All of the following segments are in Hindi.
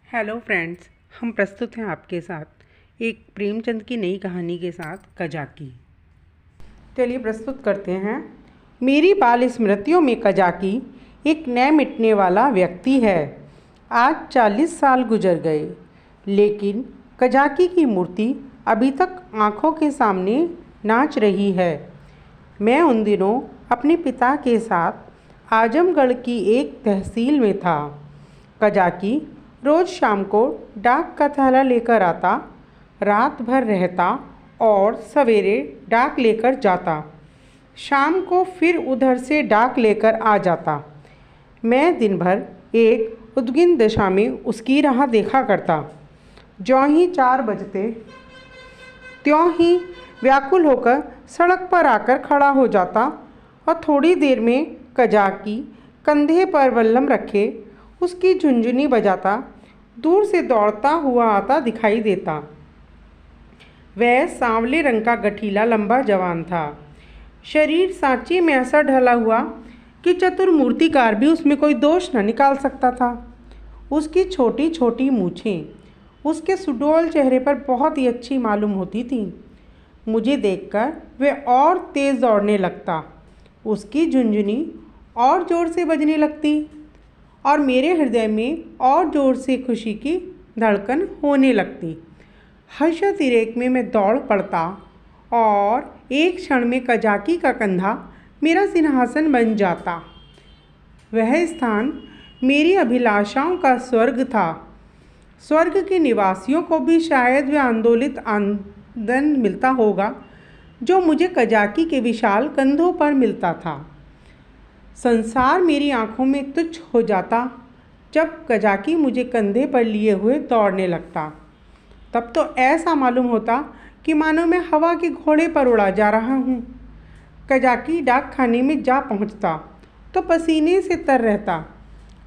हेलो फ्रेंड्स, हम प्रस्तुत हैं आपके साथ एक प्रेमचंद की नई कहानी के साथ कजाकी। चलिए प्रस्तुत करते हैं। मेरी बाल स्मृतियों में कजाकी एक न मिटने वाला व्यक्ति है। आज 40 साल गुजर गए, लेकिन कजाकी की मूर्ति अभी तक आँखों के सामने नाच रही है। मैं उन दिनों अपने पिता के साथ आजमगढ़ की एक तहसील में था। कजाकी रोज़ शाम को डाक का थैला लेकर आता, रात भर रहता और सवेरे डाक लेकर जाता। शाम को फिर उधर से डाक लेकर आ जाता। मैं दिन भर एक उद्विग्न दशा में उसकी राह देखा करता। ज्यों ही 4 बजते त्यों ही व्याकुल होकर सड़क पर आकर खड़ा हो जाता और थोड़ी देर में कजाकी कंधे पर बल्लम रखे उसकी झुनझुनी बजाता दूर से दौड़ता हुआ आता दिखाई देता। वह सांवले रंग का गठीला लंबा जवान था। शरीर सांचे में ऐसा ढला हुआ कि चतुर मूर्तिकार भी उसमें कोई दोष न निकाल सकता था। उसकी छोटी छोटी मूछें उसके सुडौल चेहरे पर बहुत ही अच्छी मालूम होती थीं। मुझे देखकर वह और तेज़ दौड़ने लगता, उसकी झुनझुनी और ज़ोर से बजने लगती और मेरे हृदय में और ज़ोर से खुशी की धड़कन होने लगती। हर्षातिरेक में मैं दौड़ पड़ता और एक क्षण में कजाकी का कंधा मेरा सिंहासन बन जाता। वह स्थान मेरी अभिलाषाओं का स्वर्ग था। स्वर्ग के निवासियों को भी शायद वह आंदोलित आनंद मिलता होगा जो मुझे कजाकी के विशाल कंधों पर मिलता था। संसार मेरी आंखों में तुच्छ हो जाता जब कजाकी मुझे कंधे पर लिए हुए दौड़ने लगता। तब तो ऐसा मालूम होता कि मानो मैं हवा के घोड़े पर उड़ा जा रहा हूँ। कजाकी डाक खाने में जा पहुँचता तो पसीने से तर रहता,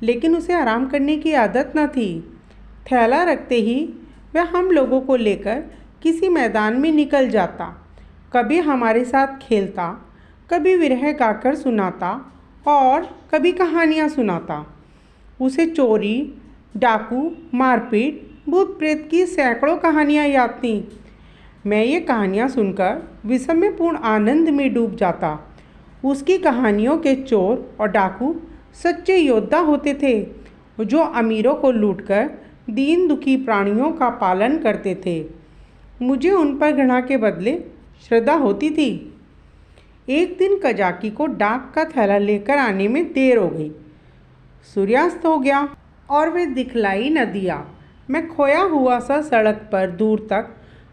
लेकिन उसे आराम करने की आदत न थी। थैला रखते ही वह हम लोगों को लेकर किसी मैदान में निकल जाता। कभी हमारे साथ खेलता, कभी विरह गाकर सुनाता और कभी कहानियाँ सुनाता। उसे चोरी, डाकू, मारपीट, भूत प्रेत की सैकड़ों कहानियाँ याद थीं। मैं ये कहानियाँ सुनकर विस्मयपूर्ण आनंद में डूब जाता। उसकी कहानियों के चोर और डाकू सच्चे योद्धा होते थे, जो अमीरों को लूटकर दीन दुखी प्राणियों का पालन करते थे। मुझे उन पर घृणा के बदले श्रद्धा होती थी। एक दिन कजाकी को डाक का थैला लेकर आने में देर हो गई। सूर्यास्त हो गया और वह दिखलाई न दिया। मैं खोया हुआ सा सड़क पर दूर तक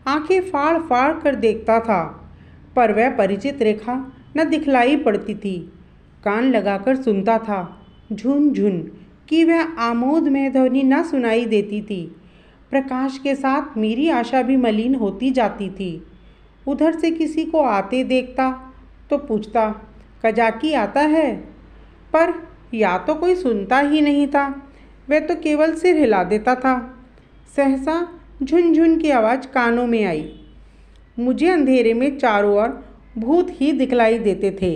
आंखें फाड़ फाड़ कर देखता था, पर वह परिचित रेखा न दिखलाई पड़ती थी। कान लगाकर सुनता था, झुन झुन की वह आमोदमय ध्वनि न सुनाई देती थी। प्रकाश के साथ मेरी आशा भी मलिन होती जाती थी। उधर से किसी को आते देखता तो पूछता, कजाकी आता है? पर या तो कोई सुनता ही नहीं था, वह तो केवल सिर हिला देता था। सहसा झुनझुन की आवाज़ कानों में आई। मुझे अंधेरे में चारों ओर भूत ही दिखलाई देते थे।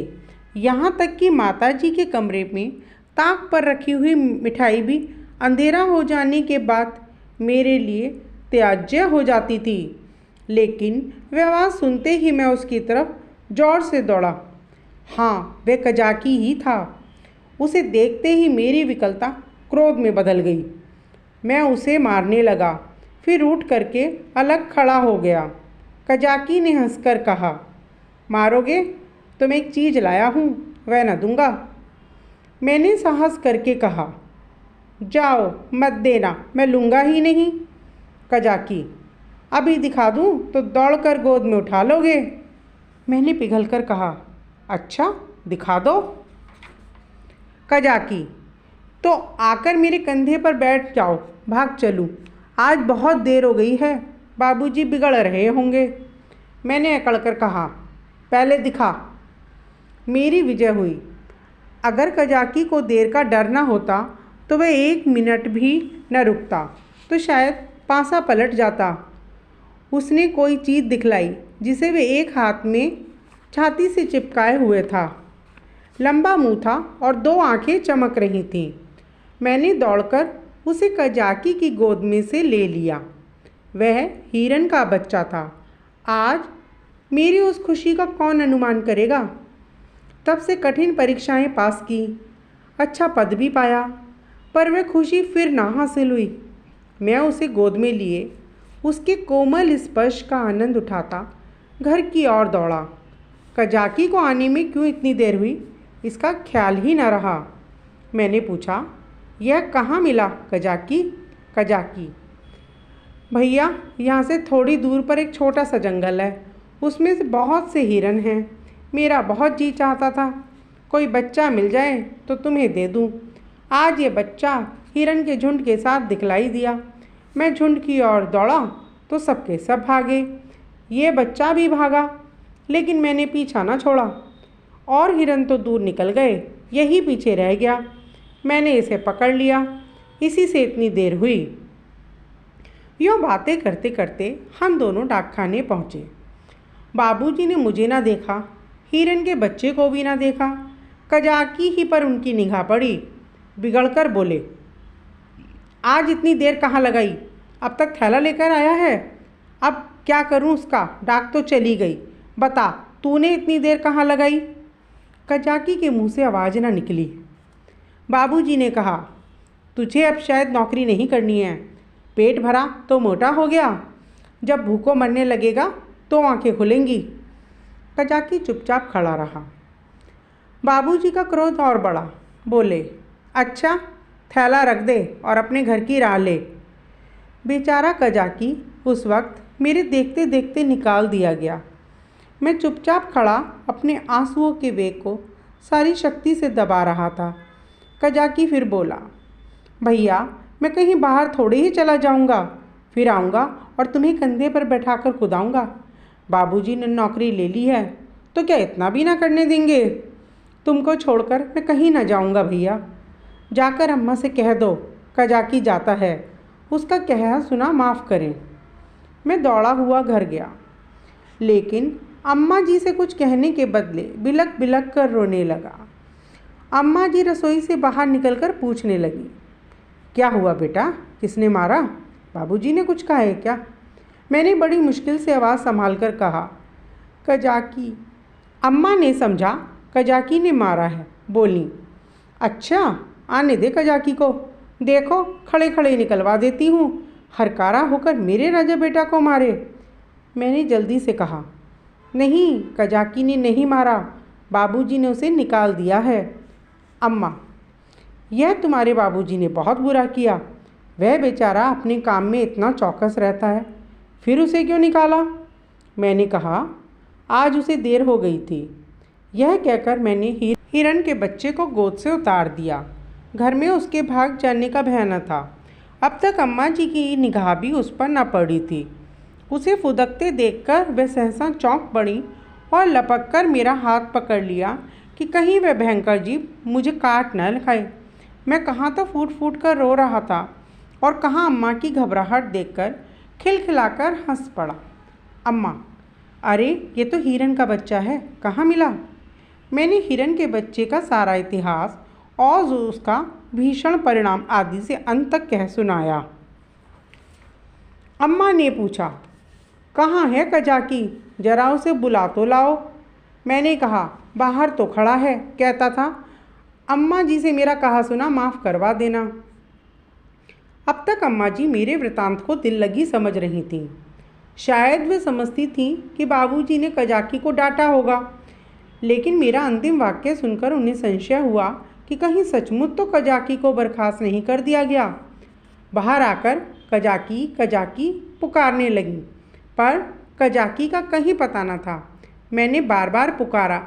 यहाँ तक कि माताजी के कमरे में ताक पर रखी हुई मिठाई भी अंधेरा हो जाने के बाद मेरे लिए त्याज्य हो जाती थी। लेकिन वह आवाज़ सुनते ही मैं उसकी तरफ जोर से दौड़ा। हाँ, वह कजाकी ही था। उसे देखते ही मेरी विकलता क्रोध में बदल गई। मैं उसे मारने लगा, फिर उठ करके अलग खड़ा हो गया। कजाकी ने हंसकर कहा, मारोगे तो मैं एक चीज़ लाया हूँ, वह न दूंगा। मैंने साहस करके कहा, जाओ मत देना, मैं लूँगा ही नहीं। कजाकी, अभी दिखा दूँ तो दौड़कर गोद में उठा लोगे। मैंने पिघलकर कहा, अच्छा दिखा दो। कजाकी, तो आकर मेरे कंधे पर बैठ जाओ, भाग चलूँ। आज बहुत देर हो गई है, बाबूजी बिगड़ रहे होंगे। मैंने अकड़कर कहा, पहले दिखा। मेरी विजय हुई। अगर कजाकी को देर का डर न होता तो वह 1 मिनट भी न रुकता तो शायद पासा पलट जाता। उसने कोई चीज़ दिखलाई जिसे वे एक हाथ में छाती से चिपकाए हुए था। लंबा मुंह था और 2 आंखें चमक रही थीं। मैंने दौड़कर उसे कजाकी की गोद में से ले लिया। वह हिरन का बच्चा था। आज मेरी उस खुशी का कौन अनुमान करेगा। तब से कठिन परीक्षाएं पास की, अच्छा पद भी पाया, पर वह खुशी फिर ना हासिल हुई। मैं उसे गोद में लिए उसके कोमल स्पर्श का आनंद उठाता घर की ओर दौड़ा। कजाकी को आने में क्यों इतनी देर हुई, इसका ख्याल ही न रहा। मैंने पूछा, यह कहाँ मिला कजाकी? कजाकी, भैया यहाँ से थोड़ी दूर पर एक छोटा सा जंगल है, उसमें से बहुत से हिरन हैं। मेरा बहुत जी चाहता था कोई बच्चा मिल जाए तो तुम्हें दे दूँ। आज ये बच्चा हिरन के झुंड के साथ दिखलाई दिया। मैं झुंड की ओर दौड़ा तो सबके सब भागे। ये बच्चा भी भागा, लेकिन मैंने पीछा ना छोड़ा। और हिरन तो दूर निकल गए, यही पीछे रह गया। मैंने इसे पकड़ लिया, इसी से इतनी देर हुई। यूँ बातें करते करते हम दोनों डाकखाने पहुँचे। बाबूजी ने मुझे ना देखा, हिरन के बच्चे को भी ना देखा। कजाकी ही पर उनकी निगाह पड़ी। बिगड़कर बोले, आज इतनी देर कहाँ लगाई? अब तक थैला लेकर आया है। अब क्या करूँ उसका? डाक तो चली गई। बता, तूने इतनी देर कहाँ लगाई? कजाकी के मुंह से आवाज़ ना निकली। बाबूजी ने कहा, तुझे अब शायद नौकरी नहीं करनी है। पेट भरा तो मोटा हो गया, जब भूखों मरने लगेगा तो आंखें खुलेंगी। कजाकी चुपचाप खड़ा रहा। बाबूजी का क्रोध और बढ़ा। बोले, अच्छा थैला रख दे और अपने घर की राह ले। बेचारा कजाकी उस वक्त मेरे देखते देखते निकाल दिया गया। मैं चुपचाप खड़ा अपने आंसुओं के वेग को सारी शक्ति से दबा रहा था। कजाकी फिर बोला, भैया मैं कहीं बाहर थोड़े ही चला जाऊंगा, फिर आऊँगा और तुम्हें कंधे पर बैठाकर कुदाऊँगा। बाबूजी ने नौकरी ले ली है तो क्या इतना भी ना करने देंगे? तुमको छोड़कर मैं कहीं ना जाऊंगा भैया। जाकर अम्मा से कह दो कजाकी जाता है, उसका कहा सुना माफ़ करें। मैं दौड़ा हुआ घर गया, लेकिन अम्मा जी से कुछ कहने के बदले बिलक बिलक कर रोने लगा। अम्मा जी रसोई से बाहर निकलकर पूछने लगी, क्या हुआ बेटा, किसने मारा? बाबूजी ने कुछ कहा है क्या? मैंने बड़ी मुश्किल से आवाज़ संभाल कर कहा, कजाकी। अम्मा ने समझा कजाकी ने मारा है। बोली, अच्छा आने दे कजाकी को, देखो खड़े खड़े निकलवा देती हूँ, हरकारा होकर मेरे राजा बेटा को मारे। मैंने जल्दी से कहा, नहीं कजाकी ने नहीं मारा, बाबूजी ने उसे निकाल दिया है। अम्मा, यह तुम्हारे बाबूजी ने बहुत बुरा किया। वह बेचारा अपने काम में इतना चौकस रहता है, फिर उसे क्यों निकाला? मैंने कहा, आज उसे देर हो गई थी। यह कहकर मैंने हिरन के बच्चे को गोद से उतार दिया। घर में उसके भाग जाने का भय न था। अब तक अम्मा जी की निगाह भी उस पर न पड़ी थी। उसे फुदकते देखकर वह सहसा चौंक पड़ी और लपक कर मेरा हाथ पकड़ लिया कि कहीं वह भयंकर जीव मुझे काट न खाए। मैं कहाँ तो फूट फूट कर रो रहा था और कहाँ अम्मा की घबराहट देखकर खिलखिलाकर हंस पड़ा। अम्मा, अरे ये तो हिरन का बच्चा है, कहाँ मिला? मैंने हिरन के बच्चे का सारा इतिहास और उसका भीषण परिणाम आदि से अंत तक कह सुनाया। अम्मा ने पूछा, कहाँ है कजाकी, जरा उसे बुला तो लाओ। मैंने कहा, बाहर तो खड़ा है, कहता था अम्मा जी से मेरा कहा सुना माफ़ करवा देना। अब तक अम्मा जी मेरे वृतांत को दिल लगी समझ रही थीं। शायद वे समझती थीं कि बाबूजी ने कजाकी को डांटा होगा, लेकिन मेरा अंतिम वाक्य सुनकर उन्हें संशय हुआ कि कहीं सचमुच तो कजाकी को बर्खास्त नहीं कर दिया गया। बाहर आकर कजाकी कजाकी पुकारने लगी, पर कजाकी का कहीं पता न था। मैंने बार बार पुकारा,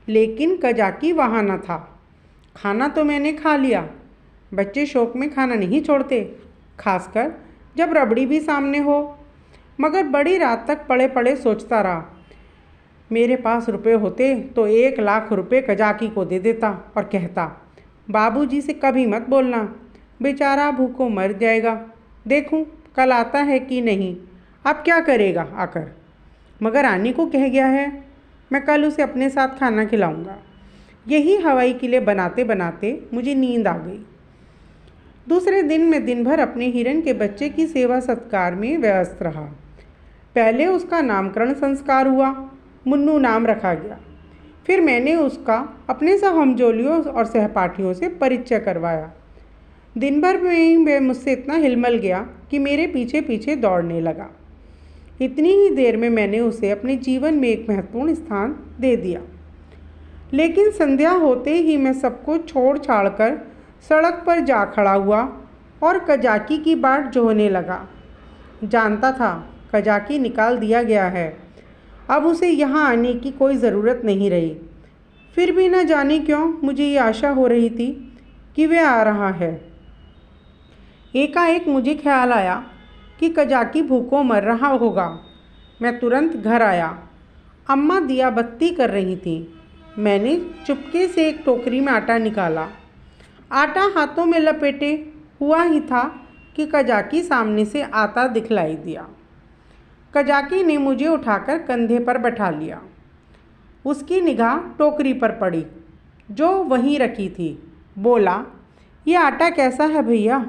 लेकिन कजाकी वहाँ न था। खाना तो मैंने खा लिया, बच्चे शौक में खाना नहीं छोड़ते, खासकर जब रबड़ी भी सामने हो। मगर बड़ी रात तक पड़े पड़े सोचता रहा। मेरे पास रुपए होते तो 1,00,000 रुपये कजाकी को दे देता और कहता, बाबूजी से कभी मत बोलना, बेचारा भूखों मर जाएगा, देखूं कल आता है कि नहीं। अब क्या करेगा आकर? मगर आने को कह गया है, मैं कल उसे अपने साथ खाना खिलाऊंगा। यही हवाई किले बनाते बनाते मुझे नींद आ गई। दूसरे दिन मैं दिन भर अपने हिरन के बच्चे की सेवा सत्कार में व्यस्त रहा। पहले उसका नामकरण संस्कार हुआ, मुन्नू नाम रखा गया। फिर मैंने उसका अपने सब हमजोलियों और सहपाठियों से परिचय करवाया। दिन भर में वह मुझसे इतना हिलमिल गया कि मेरे पीछे पीछे दौड़ने लगा। इतनी ही देर में मैंने उसे अपने जीवन में एक महत्वपूर्ण स्थान दे दिया। लेकिन संध्या होते ही मैं सबको छोड़ छाड़ कर सड़क पर जा खड़ा हुआ और कजाकी की बाट जोहने लगा। जानता था कजाकी निकाल दिया गया है, अब उसे यहाँ आने की कोई ज़रूरत नहीं रही। फिर भी न जाने क्यों मुझे ये आशा हो रही थी कि वह आ रहा है। एकाएक मुझे ख्याल आया कि कजाकी भूखों मर रहा होगा। मैं तुरंत घर आया। अम्मा दिया बत्ती कर रही थी। मैंने चुपके से एक टोकरी में आटा निकाला। आटा हाथों में लपेटे हुआ ही था कि कजाकी सामने से आता दिखलाई दिया। कजाकी ने मुझे उठाकर कंधे पर बैठा लिया। उसकी निगाह टोकरी पर पड़ी जो वहीं रखी थी। बोला, ये आटा कैसा है भैया?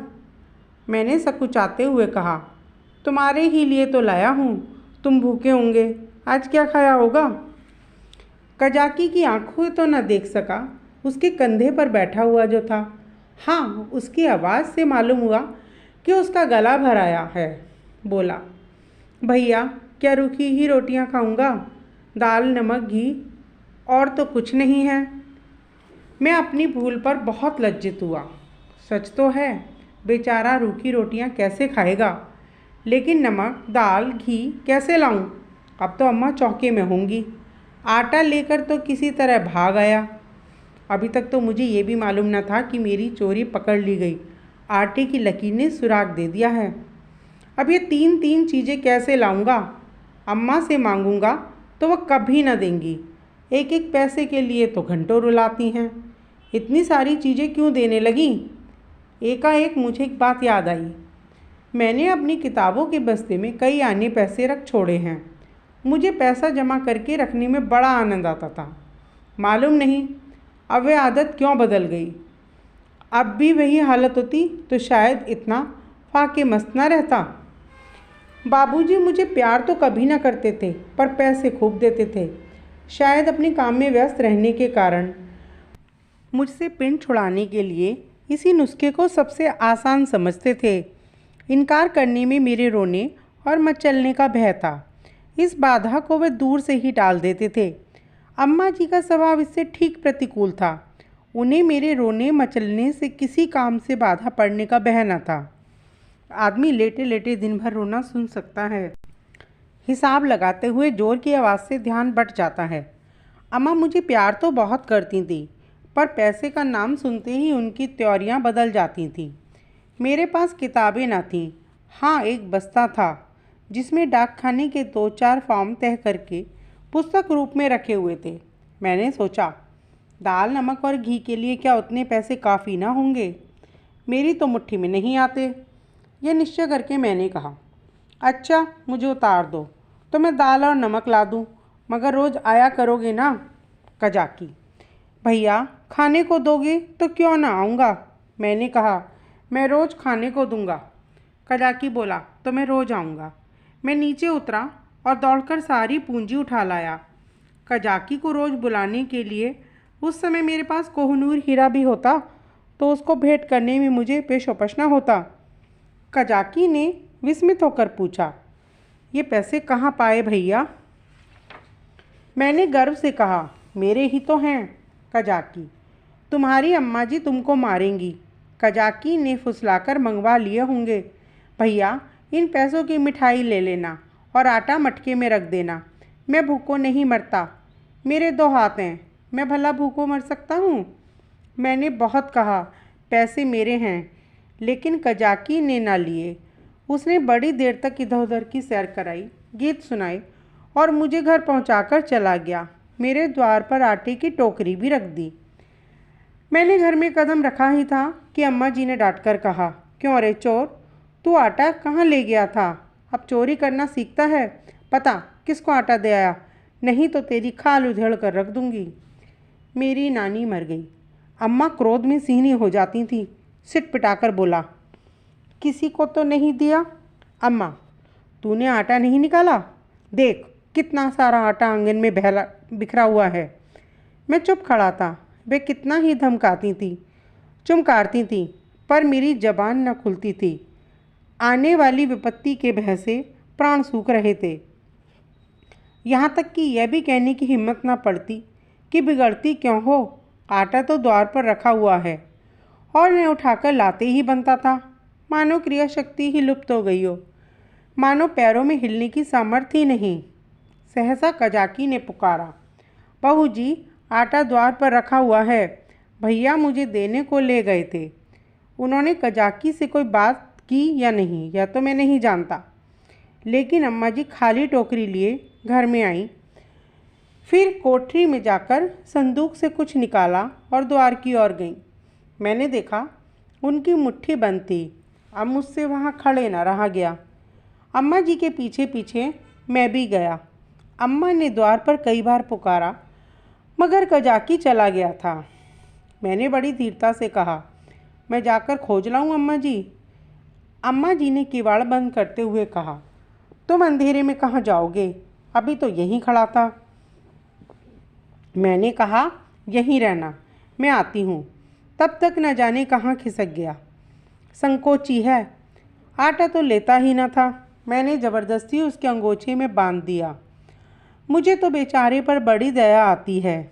मैंने सकुचाते हुए कहा, तुम्हारे ही लिए तो लाया हूँ, तुम भूखे होंगे, आज क्या खाया होगा? कजाकी की आंखों तो न देख सका, उसके कंधे पर बैठा हुआ जो था। हाँ, उसकी आवाज़ से मालूम हुआ कि उसका गला भराया है। बोला, भैया क्या रूखी ही रोटियां खाऊंगा? दाल, नमक, घी और तो कुछ नहीं है। मैं अपनी भूल पर बहुत लज्जित हुआ। सच तो है, बेचारा रूखी रोटियां कैसे खाएगा, लेकिन नमक, दाल, घी कैसे लाऊं? अब तो अम्मा चौके में होंगी। आटा लेकर तो किसी तरह भाग आया। अभी तक तो मुझे ये भी मालूम न था कि मेरी चोरी पकड़ ली गई। आटे की लकीर ने सुराग दे दिया है। अब ये तीन तीन चीज़ें कैसे लाऊंगा? अम्मा से मांगूंगा तो वह कभी न देंगी। एक एक पैसे के लिए तो घंटों रुलाती हैं। इतनी सारी चीज़ें क्यों देने लगी? एकाएक मुझे एक बात याद आई। मैंने अपनी किताबों के बस्ते में कई आने पैसे रख छोड़े हैं। मुझे पैसा जमा करके रखने में बड़ा आनंद आता था। मालूम नहीं अब वह आदत क्यों बदल गई। अब भी वही हालत होती तो शायद इतना फाके मस्त न रहता। बाबूजी मुझे प्यार तो कभी ना करते थे, पर पैसे खूब देते थे। शायद अपने काम में व्यस्त रहने के कारण मुझसे पिंड छुड़ाने के लिए इसी नुस्खे को सबसे आसान समझते थे। इनकार करने में मेरे रोने और मचलने का भय था। इस बाधा को वे दूर से ही टाल देते थे। अम्मा जी का स्वभाव इससे ठीक प्रतिकूल था। उन्हें मेरे रोने मचलने से किसी काम से बाधा पड़ने का भय न था। आदमी लेटे लेटे दिन भर रोना सुन सकता है। हिसाब लगाते हुए जोर की आवाज़ से ध्यान बट जाता है। अम्मा मुझे प्यार तो बहुत करती थी, पर पैसे का नाम सुनते ही उनकी त्योरियां बदल जाती थीं। मेरे पास किताबें न थीं। हाँ, एक बस्ता था जिसमें डाकखाने के 2-4 फॉर्म तय करके पुस्तक रूप में रखे हुए थे। मैंने सोचा, दाल, नमक और घी के लिए क्या उतने पैसे काफ़ी ना होंगे? मेरी तो मुट्ठी में नहीं आते। यह निश्चय करके मैंने कहा, अच्छा मुझे उतार दो तो मैं दाल और नमक ला दूँ, मगर रोज़ आया करोगे ना? कजाकी, भैया खाने को दोगे तो क्यों ना आऊँगा? मैंने कहा, मैं रोज़ खाने को दूँगा। कजाकी बोला, तो मैं रोज़ आऊँगा। मैं नीचे उतरा और दौड़कर सारी पूंजी उठा लाया। कजाकी को रोज़ बुलाने के लिए उस समय मेरे पास कोहनूर हीरा भी होता तो उसको भेंट करने में मुझे पेशोपेश न होता। कजाकी ने विस्मित होकर पूछा, ये पैसे कहाँ पाए भैया? मैंने गर्व से कहा, मेरे ही तो हैं। कजाकी, तुम्हारी अम्मा जी तुमको मारेंगी। कजाकी ने फुसलाकर मंगवा लिए होंगे। भैया इन पैसों की मिठाई ले लेना और आटा मटके में रख देना। मैं भूखों नहीं मरता। मेरे 2 हाथ हैं, मैं भला भूखों मर सकता हूँ? मैंने बहुत कहा, पैसे मेरे हैं, लेकिन कजाकी ने ना लिए। उसने बड़ी देर तक इधर उधर की सैर कराई, गीत सुनाए और मुझे घर पहुंचाकर चला गया। मेरे द्वार पर आटे की टोकरी भी रख दी। मैंने घर में कदम रखा ही था कि अम्मा जी ने डांट कर कहा, क्यों रे चोर, तू आटा कहाँ ले गया था? अब चोरी करना सीखता है? पता किसको आटा दे आया, नहीं तो तेरी खाल उधेड़ कर रख दूंगी। मेरी नानी मर गई। अम्मा क्रोध में सीनी हो जाती थी। सिटपिटाकर बोला, किसी को तो नहीं दिया। अम्मा, तूने आटा नहीं निकाला? देख कितना सारा आटा आंगन में बहला बिखरा हुआ है। मैं चुप खड़ा था। वे कितना ही धमकाती थी, चुमकारती थी, पर मेरी जबान न खुलती थी। आने वाली विपत्ति के भय से प्राण सूख रहे थे। यहाँ तक कि यह भी कहने की हिम्मत न पड़ती कि बिगड़ती क्यों हो, आटा तो द्वार पर रखा हुआ है और मैं उठाकर लाते ही बनता था। मानो क्रिया शक्ति ही लुप्त हो गई हो, मानो पैरों में हिलने की सामर्थ्य ही नहीं। सहसा कजाकी ने पुकारा, बहू जी, आटा द्वार पर रखा हुआ है, भैया मुझे देने को ले गए थे। उन्होंने कजाकी से कोई बात की या नहीं, यह तो मैं नहीं जानता, लेकिन अम्मा जी खाली टोकरी लिए घर में आई। फिर कोठरी में जाकर संदूक से कुछ निकाला और द्वार की ओर गई। मैंने देखा उनकी मुट्ठी बंद थी। अब मुझसे वहाँ खड़े न रहा गया। अम्मा जी के पीछे पीछे मैं भी गया। अम्मा ने द्वार पर कई बार पुकारा, मगर कजाकी चला गया था। मैंने बड़ी धीरता से कहा, मैं जाकर खोज लाऊं अम्मा जी। अम्मा जी ने किवाड़ बंद करते हुए कहा, तुम अंधेरे में कहाँ जाओगे, अभी तो यहीं खड़ा था। मैंने कहा, यहीं रहना, मैं आती हूँ। तब तक न जाने कहाँ खिसक गया। संकोची है, आटा तो लेता ही न था। मैंने ज़बरदस्ती उसके अंगोछे में बांध दिया। मुझे तो बेचारे पर बड़ी दया आती है।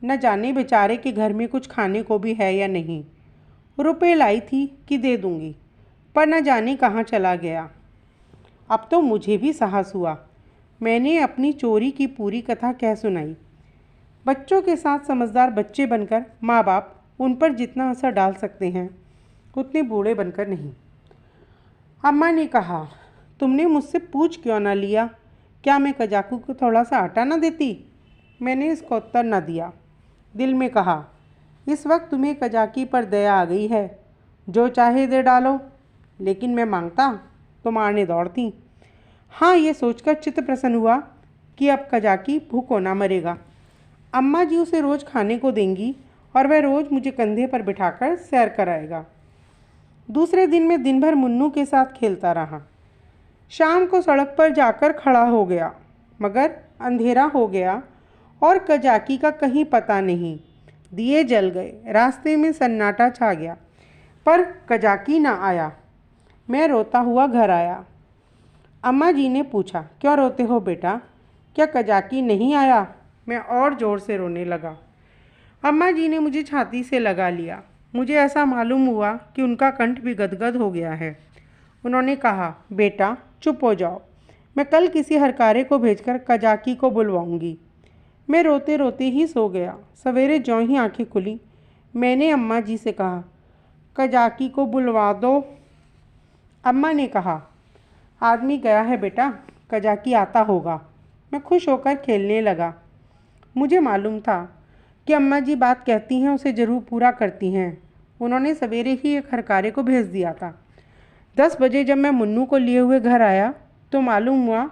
न जाने बेचारे के घर में कुछ खाने को भी है या नहीं। रुपए लाई थी कि दे दूंगी, पर न जाने कहाँ चला गया। अब तो मुझे भी साहस हुआ। मैंने अपनी चोरी की पूरी कथा कह सुनाई। बच्चों के साथ समझदार बच्चे बनकर माँ बाप उन पर जितना असर डाल सकते हैं, उतने बूढ़े बनकर नहीं। अम्मा ने कहा, तुमने मुझसे पूछ क्यों ना लिया, क्या मैं कजाकू को थोड़ा सा आटा ना देती? मैंने इसका उत्तर न दिया। दिल में कहा, इस वक्त तुम्हें कजाकी पर दया आ गई है, जो चाहे दे डालो। लेकिन मैं मांगता तो मारने दौड़ती। हाँ, ये सोचकर चित्त प्रसन्न हुआ कि अब कजाकी भूखों ना मरेगा। अम्मा जी उसे रोज़ खाने को देंगी और वह रोज़ मुझे कंधे पर बिठाकर सैर कराएगा। दूसरे दिन मैं दिन भर मुन्नू के साथ खेलता रहा। शाम को सड़क पर जाकर खड़ा हो गया, मगर अंधेरा हो गया और कजाकी का कहीं पता नहीं। दिए जल गए, रास्ते में सन्नाटा छा गया, पर कजाकी ना आया। मैं रोता हुआ घर आया। अम्मा जी ने पूछा, क्यों रोते हो बेटा, क्या कजाकी नहीं आया? मैं और ज़ोर से रोने लगा। अम्मा जी ने मुझे छाती से लगा लिया। मुझे ऐसा मालूम हुआ कि उनका कंठ भी गदगद हो गया है। उन्होंने कहा, बेटा चुप हो जाओ, मैं कल किसी हरकारे को भेजकर कजाकी को बुलवाऊंगी। मैं रोते रोते ही सो गया। सवेरे ज्यों ही आंखें खुली, मैंने अम्मा जी से कहा, कजाकी को बुलवा दो। अम्मा ने कहा, आदमी गया है बेटा, कजाकी आता होगा। मैं खुश होकर खेलने लगा। मुझे मालूम था कि अम्मा जी बात कहती हैं उसे ज़रूर पूरा करती हैं। उन्होंने सवेरे ही एक हरकारे को भेज दिया था। 10 बजे जब मैं मुन्नू को लिए हुए घर आया तो मालूम हुआ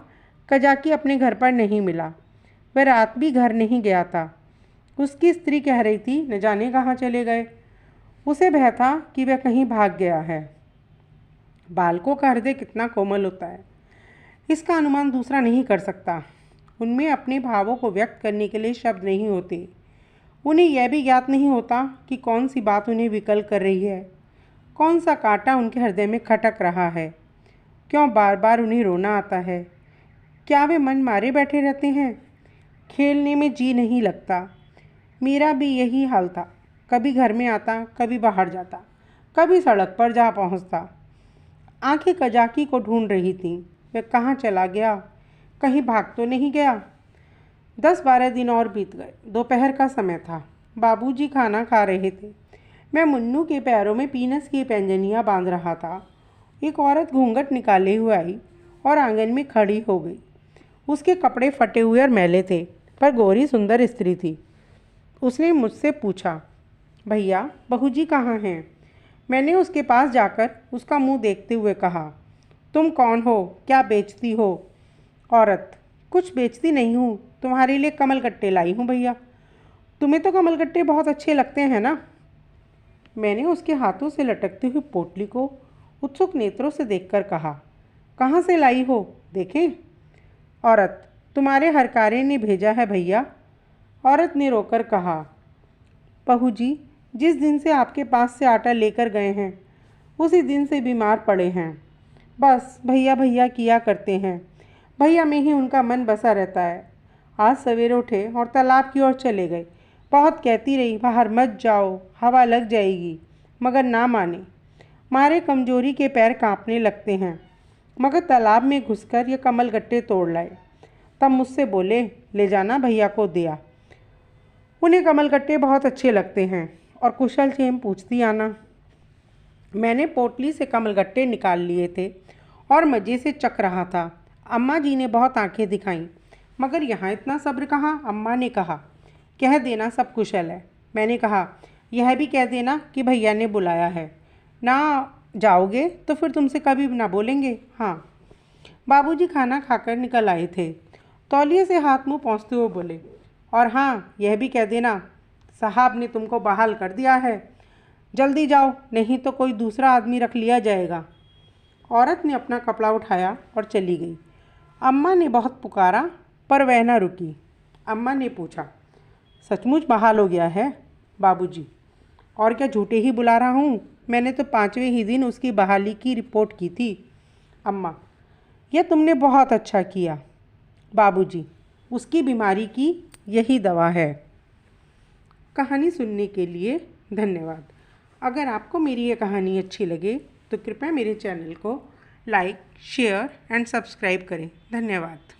कजाकी अपने घर पर नहीं मिला। वह रात भी घर नहीं गया था। उसकी स्त्री कह रही थी न जाने कहाँ चले गए। उसे भय था कि वह कहीं भाग गया है। बालकों का हृदय कितना कोमल होता है, इसका अनुमान दूसरा नहीं कर सकता। उनमें अपने भावों को व्यक्त करने के लिए शब्द नहीं होते। उन्हें यह भी ज्ञात नहीं होता कि कौन सी बात उन्हें विकल कर रही है, कौन सा कांटा उनके हृदय में खटक रहा है, क्यों बार बार उन्हें रोना आता है। क्या वे मन मारे बैठे रहते हैं? खेलने में जी नहीं लगता। मेरा भी यही हाल था। कभी घर में आता, कभी बाहर जाता, कभी सड़क पर जा पहुंचता। आंखें कजाकी को ढूंढ रही थीं। वह कहाँ चला गया? कहीं भाग तो नहीं गया? 10-12 दिन और बीत गए। दोपहर का समय था। बाबूजी खाना खा रहे थे। मैं मुन्नू के पैरों में पीनस की पैंजनियाँ बांध रहा था। एक औरत घूंघट निकाले हुए आई और आंगन में खड़ी हो गई। उसके कपड़े फटे हुए और मैले थे, पर गोरी सुंदर स्त्री थी। उसने मुझसे पूछा, भैया बहू जी कहाँ हैं? मैंने उसके पास जाकर उसका मुंह देखते हुए कहा, तुम कौन हो, क्या बेचती हो? औरत, कुछ बेचती नहीं हूँ, तुम्हारे लिए कमल कट्टे लाई हूँ भैया। तुम्हें तो कमल कट्टे बहुत अच्छे लगते हैं ना? मैंने उसके हाथों से लटकती हुई पोटली को उत्सुक नेत्रों से देखकर कहा, कहाँ से लाई हो, देखें। औरत, तुम्हारे हरकारे ने भेजा है भैया। औरत ने रोकर कहा, बहू जी, जिस दिन से आपके पास से आटा लेकर गए हैं उसी दिन से बीमार पड़े हैं। बस भैया भैया किया करते हैं, भैया में ही उनका मन बसा रहता है। आज सवेरे उठे और तालाब की ओर चले गए। बहुत कहती रही बाहर मत जाओ, हवा लग जाएगी, मगर ना मारे कमजोरी के पैर कांपने लगते हैं। मगर तालाब में घुसकर ये कमलगट्टे तोड़ लाए। तब मुझसे बोले, ले जाना भैया को दिया। उन्हें कमलगट्टे बहुत अच्छे लगते हैं और कुशल क्षेम पूछती आना। मैंने पोटली से कमलगट्टे निकाल लिए थे और मज़े से चख रहा था। अम्मा जी ने बहुत आंखें दिखाईं, मगर यहाँ इतना सब्र कहाँ। अम्मा ने कहा, कह देना सब कुशल है। मैंने कहा, यह भी कह देना कि भैया ने बुलाया है। ना जाओगे तो फिर तुमसे कभी ना बोलेंगे। हाँ। बाबूजी खाना खाकर निकल आए थे। तौलिए से हाथ मुंह पोंछते हुए बोले, और हाँ, यह भी कह देना साहब ने तुमको बहाल कर दिया है। जल्दी जाओ, नहीं तो कोई दूसरा आदमी रख लिया जाएगा। औरत ने अपना कपड़ा उठाया और चली गई। अम्मा ने बहुत पुकारा पर वह न रुकी। अम्मा ने पूछा, सचमुच बहाल हो गया है बाबूजी? और क्या झूठे ही बुला रहा हूँ? मैंने तो 5वें ही दिन उसकी बहाली की रिपोर्ट की थी। अम्मा, यह तुमने बहुत अच्छा किया। बाबूजी, उसकी बीमारी की यही दवा है। कहानी सुनने के लिए धन्यवाद। अगर आपको मेरी ये कहानी अच्छी लगे तो कृपया मेरे चैनल को लाइक, शेयर एंड सब्सक्राइब करें। धन्यवाद।